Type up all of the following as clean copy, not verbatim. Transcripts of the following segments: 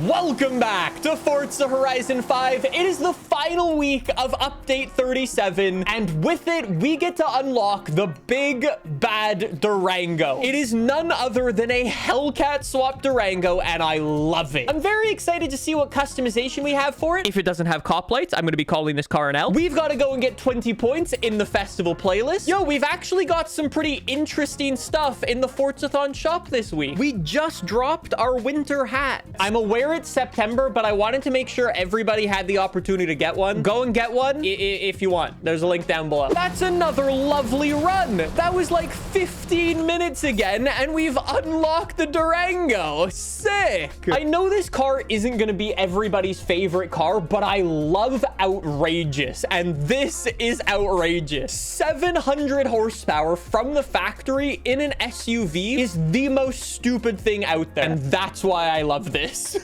Welcome back to Forza Horizon 5. It is the final week of update 37, and with it, we get to unlock the big bad Durango. It is none other than a Hellcat swap Durango, and I love it. I'm very excited to see what customization we have for it. If it doesn't have cop lights, I'm going to be calling this car an L. We've got to go and get 20 points in the festival playlist. Yo, we've actually got some pretty interesting stuff in the Forzathon shop this week. We just dropped our winter hat. I'm aware it's September, but I wanted to make sure everybody had the opportunity to get one. Go and get one if you want. There's a link down below. That's another lovely run. That was like 15 minutes again, and we've unlocked the Durango. Sick. I know this car isn't going to be everybody's favorite car, but I love outrageous, and this is outrageous. 700 horsepower from the factory in an SUV is the most stupid thing out there, and that's why I love this.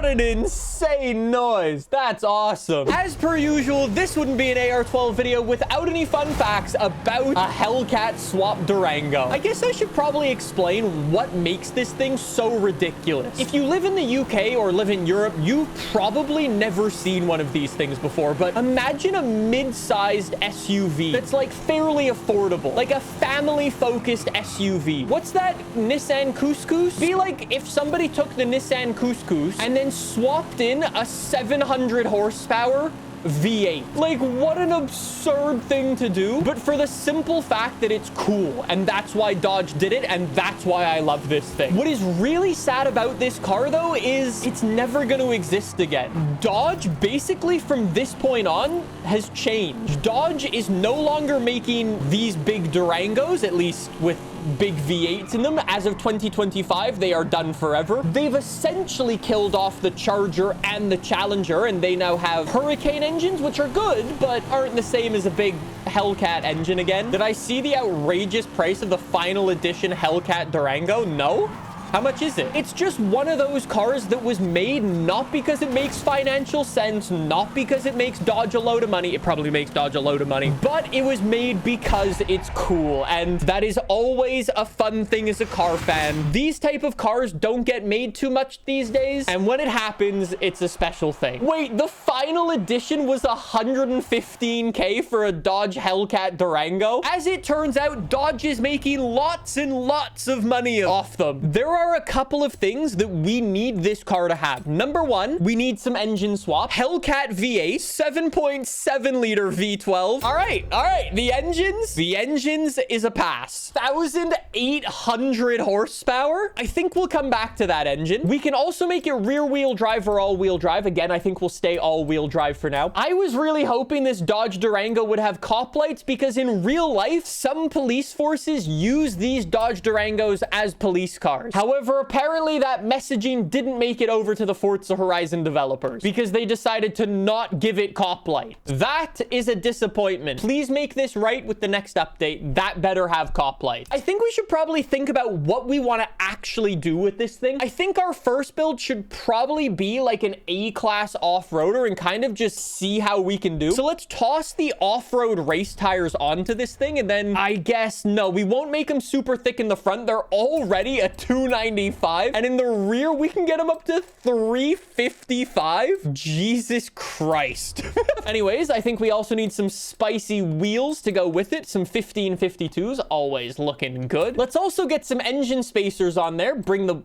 An insane noise. That's awesome. As per usual, this wouldn't be an AR12 video without any fun facts about a Hellcat swap Durango. I guess I should probably explain what makes this thing so ridiculous. If you live in the UK or live in Europe, you've probably never seen one of these things before, but imagine a mid-sized SUV that's like fairly affordable, like a family-focused SUV. What's that Nissan Couscous? Be like if somebody took the Nissan Couscous and then swapped in a 700 horsepower V8. Like, what an absurd thing to do, but for the simple fact that it's cool, and that's why Dodge did it, and that's why I love this thing. What is really sad about this car, though, is it's never going to exist again. Dodge, basically from this point on, has changed. Dodge is no longer making these big Durangos, at least with big V8s in them. As of 2025, they are done forever. They've essentially killed off the Charger and the Challenger, and they now have Hurricane engines, which are good, but aren't the same as a big Hellcat engine again. Did I see the outrageous price of the final edition Hellcat Durango? No. How much is it? It's just one of those cars that was made not because it makes financial sense, not because it makes Dodge a load of money. It probably makes Dodge a load of money, but it was made because it's cool, and that is always a fun thing as a car fan. These type of cars don't get made too much these days, and when it happens, it's a special thing. Wait, the final edition was 115K for a Dodge Hellcat Durango? As it turns out, Dodge is making lots and lots of money off them. There are a couple of things that we need this car to have. Number one, we need some engine swap. Hellcat V8, 7.7 liter V12. All right. The engines is a pass. 1,800 horsepower. I think we'll come back to that engine. We can also make it rear wheel drive or all wheel drive. Again, I think we'll stay all wheel drive for now. I was really hoping this Dodge Durango would have cop lights because in real life, some police forces use these Dodge Durangos as police cars. However, apparently that messaging didn't make it over to the Forza Horizon developers because they decided to not give it cop light. That is a disappointment. Please make this right with the next update. That better have cop light. I think we should probably think about what we want to actually do with this thing. I think our first build should probably be like an A-class off-roader and kind of just see how we can do. So let's toss the off-road race tires onto this thing, and then I guess, no, we won't make them super thick in the front. They're already a 295, and in the rear we can get them up to 355. Jesus Christ. Anyways, I think we also need some spicy wheels to go with it. Some 1552s, always looking good. Let's also get some engine spacers on there. Bring the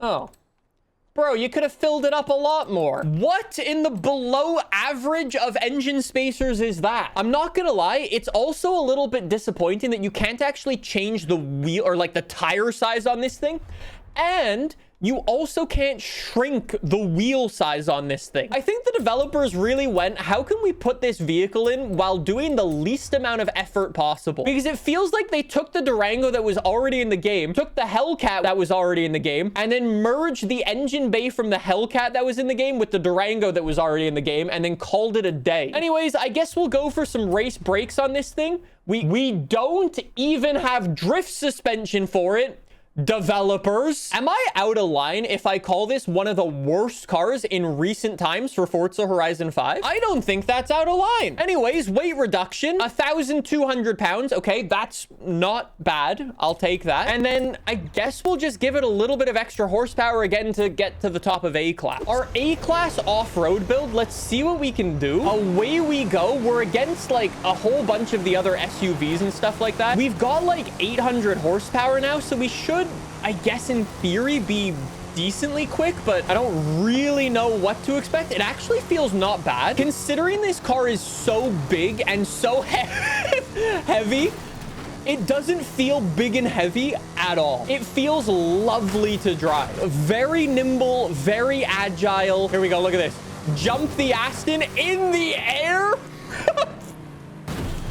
oh bro, you could have filled it up a lot more. What in the below average of engine spacers is that? I'm not gonna lie, it's also a little bit disappointing that you can't actually change the wheel or like the tire size on this thing. And you also can't shrink the wheel size on this thing. I think the developers really went, how can we put this vehicle in while doing the least amount of effort possible? Because it feels like they took the Durango that was already in the game, took the Hellcat that was already in the game, and then merged the engine bay from the Hellcat that was in the game with the Durango that was already in the game, and then called it a day. Anyways, I guess we'll go for some race brakes on this thing. We don't even have drift suspension for it. Developers. Am I out of line if I call this one of the worst cars in recent times for Forza Horizon 5? I don't think that's out of line. Anyways, weight reduction, 1,200 pounds. Okay, that's not bad. I'll take that. And then I guess we'll just give it a little bit of extra horsepower again to get to the top of A-Class. Our A-Class off-road build, let's see what we can do. Away we go. We're against like a whole bunch of the other SUVs and stuff like that. We've got like 800 horsepower now, so we should, I guess in theory, be decently quick, but I don't really know what to expect. It actually feels not bad considering this car is so big and so heavy. It doesn't feel big and heavy at all. It feels lovely to drive. Very nimble, very agile. Here we go. Look at this. Jump the Aston in the air.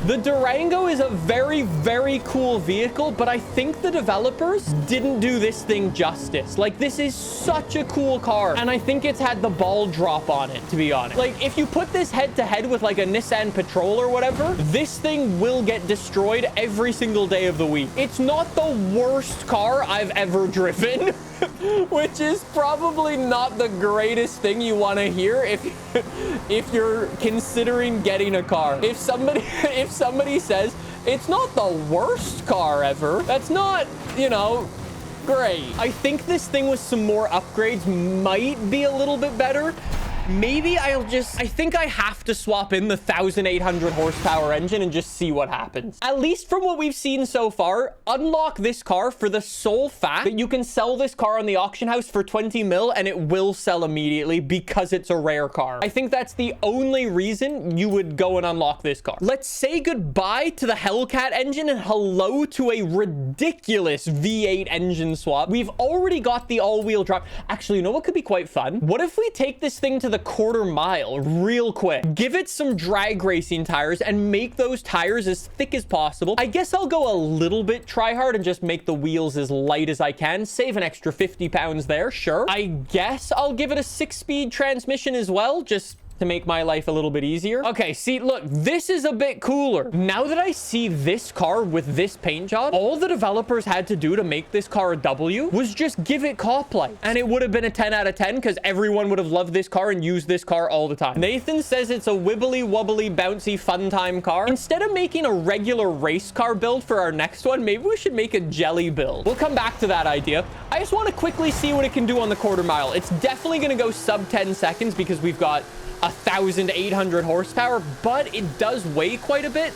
The Durango is a very, very cool vehicle, but I think the developers didn't do this thing justice. Like, this is such a cool car, and I think it's had the ball drop on it, to be honest. Like, if you put this head-to-head with, like, a Nissan Patrol or whatever, this thing will get destroyed every single day of the week. It's not the worst car I've ever driven. Which is probably not the greatest thing you want to hear if you're considering getting a car. If somebody says it's not the worst car ever, that's not, you know, great. I think this thing with some more upgrades might be a little bit better. Maybe I think I have to swap in the 1,800 horsepower engine and just see what happens. At least from what we've seen so far, unlock this car for the sole fact that you can sell this car on the auction house for 20 mil and it will sell immediately because it's a rare car. I think that's the only reason you would go and unlock this car. Let's say goodbye to the Hellcat engine and hello to a ridiculous V8 engine swap. We've already got the all-wheel drive. Actually, you know what could be quite fun? What if we take this thing to the quarter mile real quick, give it some drag racing tires and make those tires as thick as possible? I guess I'll go a little bit try hard and just make the wheels as light as I can, save an extra 50 pounds there. Sure, I guess I'll give it a 6-speed transmission as well, just to make my life a little bit easier. Okay, see, look, this is a bit cooler. Now that I see this car with this paint job, all the developers had to do to make this car a W was just give it cop lights. And it would have been a 10 out of 10 because everyone would have loved this car and used this car all the time. Nathan says it's a wibbly wobbly, bouncy, fun time car. Instead of making a regular race car build for our next one, maybe we should make a jelly build. We'll come back to that idea. I just want to quickly see what it can do on the quarter mile. It's definitely going to go sub 10 seconds because we've got 1,800 horsepower, but it does weigh quite a bit.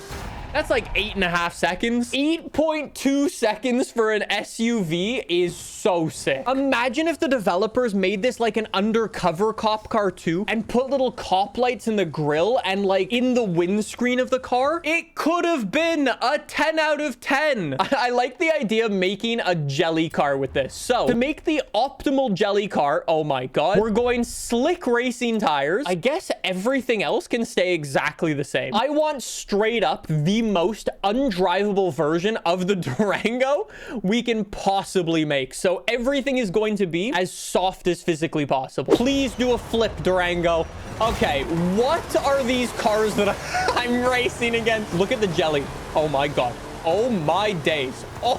That's like 8.5 seconds. 8.2 seconds for an SUV is so sick. Imagine if the developers made this like an undercover cop car too and put little cop lights in the grille and like in the windscreen of the car. It could have been a 10 out of 10. I like the idea of making a jelly car with this. So to make the optimal jelly car, oh my God, we're going slick racing tires. I guess everything else can stay exactly the same. I want straight up the most undrivable version of the Durango we can possibly make. So everything is going to be as soft as physically possible. Please do a flip, Durango. Okay, what are these cars that I'm racing against? Look at the jelly. Oh my God. Oh my days. Oh,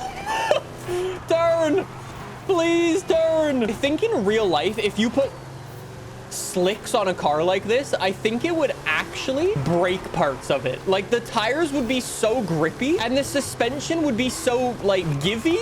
turn. Please turn. I think in real life, if you put slicks on a car like this, I think it would actually break parts of it. Like the tires would be so grippy and the suspension would be so like givey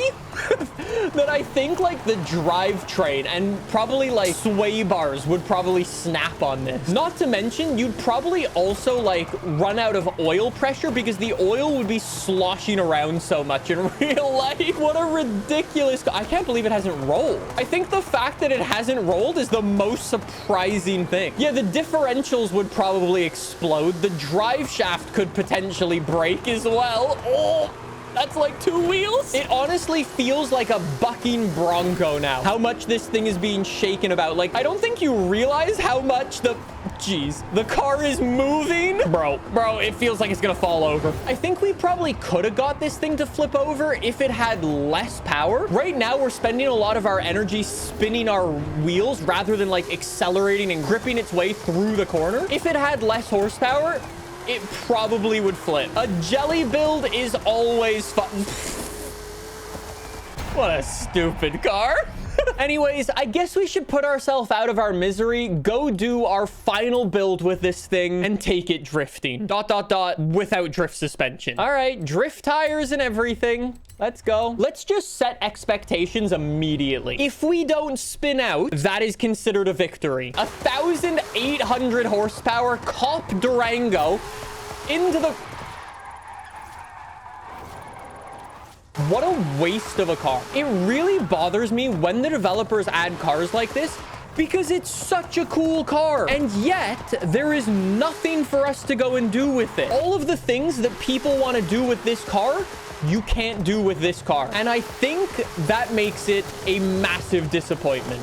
that I think like the drivetrain and probably like sway bars would probably snap on this. Not to mention, you'd probably also like run out of oil pressure because the oil would be sloshing around so much in real life. What a ridiculous... I can't believe it hasn't rolled. I think the fact that it hasn't rolled is the most surprising thing. Yeah, the differentials would probably explode. The drive shaft could potentially break as well. Oh, That's like 2 wheels. It honestly feels like a bucking bronco now. How much this thing is being shaken about. Like, I don't think you realize how much the car is moving. Bro, it feels like it's gonna fall over. I think we probably could have got this thing to flip over if it had less power. Right now, we're spending a lot of our energy spinning our wheels rather than like accelerating and gripping its way through the corner. If it had less horsepower, it probably would flip. A jelly build is always fun. What a stupid car. Anyways, I guess we should put ourselves out of our misery, go do our final build with this thing, and take it drifting. ... without drift suspension. All right, drift tires and everything. Let's go. Let's just set expectations immediately. If we don't spin out, that is considered a victory. 1,800 horsepower cop Durango into the... What a waste of a car. It really bothers me when the developers add cars like this because it's such a cool car. And yet, there is nothing for us to go and do with it. All of the things that people want to do with this car, you can't do with this car. And I think that makes it a massive disappointment.